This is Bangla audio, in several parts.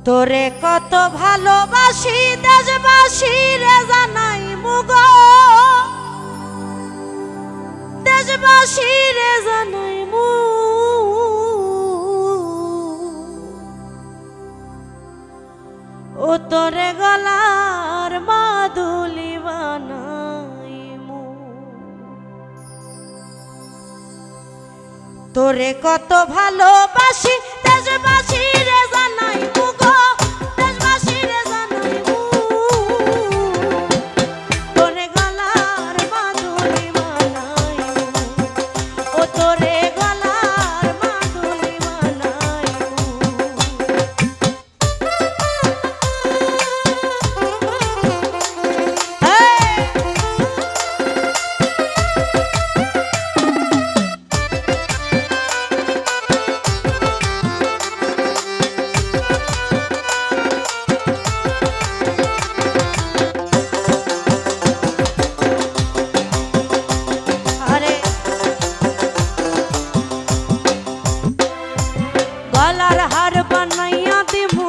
তোরে কত ভালোবাসি দেশবাসী রে জানাই মুগো, দেশবাসী রে জানাই মু। ও তোরে গলার মাদুলি বানাই মু। তোরে কত ভালোবাসি দেশবাসী রে জানাই মুগো, দেশবাসী রে জানাই মু। তোরে গলার মাদুলি বানাই মু। ও তোরে গলার মাদুলি বানাই গলার হার বানাইয়া দিমু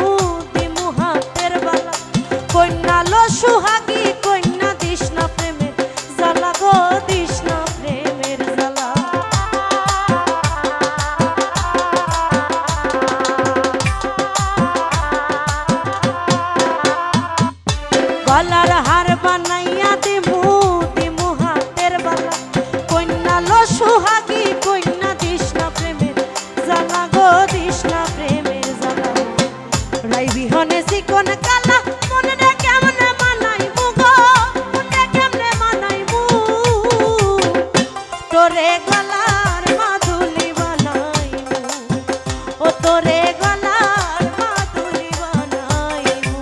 দিমু হাতের বালা, কন্যা লো সুহাগী কন্যা দিস না প্রেমের জ্বালা গো, দিস না প্রেমের জ্বালা। গলার হার বানাইয়া দিমু দিমু হাতের বালা, কন্যা লো সুহাগী কন্যা দিস না প্রেমের জ্বালা গো, দিস না প্রেমের জ্বালা। রাই বিহনে চিকন কালা মনে রে কেমনে মানাই মু গো, মনে কেমনে মানাই মু। তোরে গলার মাদুলি বানাই মু। ও তোরে গলার মাদুলি বানাই মু।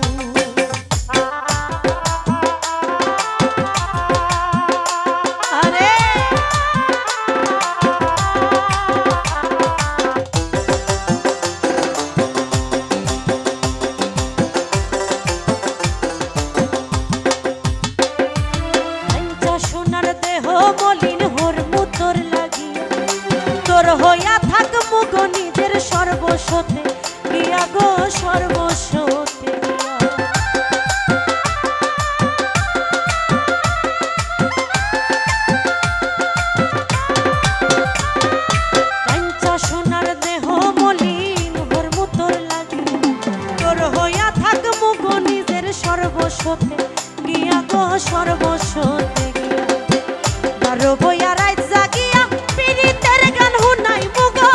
আরে সোনার দেহ মলিন হরমু তোর লাগিয়া, তোর হইয়া থাক মুগো নিজের সর্বস্বতে গিয়া গো, সর্বস্বতে গিয়া। কাঞ্চা সোনার দেহ মলিন হরমু তোর লাগিয়া, তোর হইয়া থাক মুগো নিজের সর্বস্বতে গিয়া গো, সর্বস্বতে গিয়া। বারো বইয়া রাত জাগিয়া পীড়িতের গান শুনাই মু গো,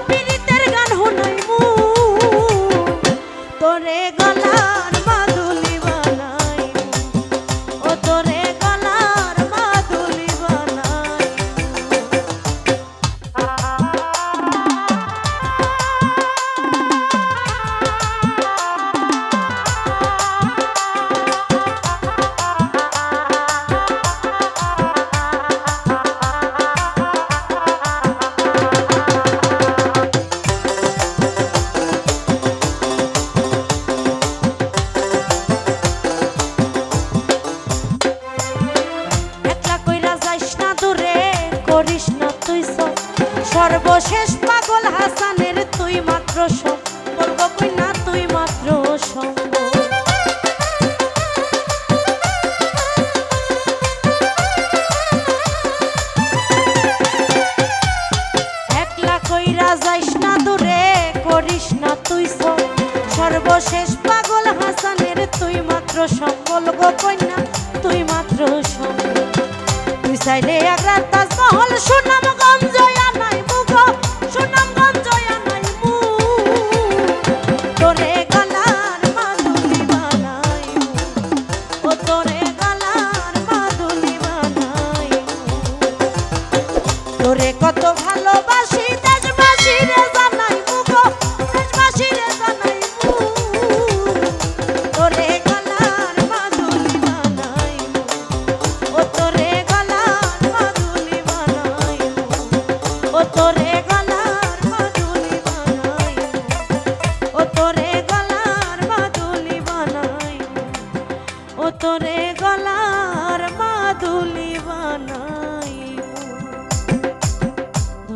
পীড়িতের গান শুনাই মু। তোরে গলার মাদুলি বানাই মু। ও তোরে গলার মাদুলি বানাই সর্বশেষ পাগল হাসানের তুই মাত্র সব, বলবো কইনা তুই মাত্র সঙ্গ। একলা কইরা যাইস না দূরে, করিস না তুই সব। সর্বশেষ পাগল হাসানের তুই মাত্র সব, বলবো কইনা তুই মাত্র সঙ্গ। তুই চাইলে আগ্রার তাজমহল সুনামগঞ্জ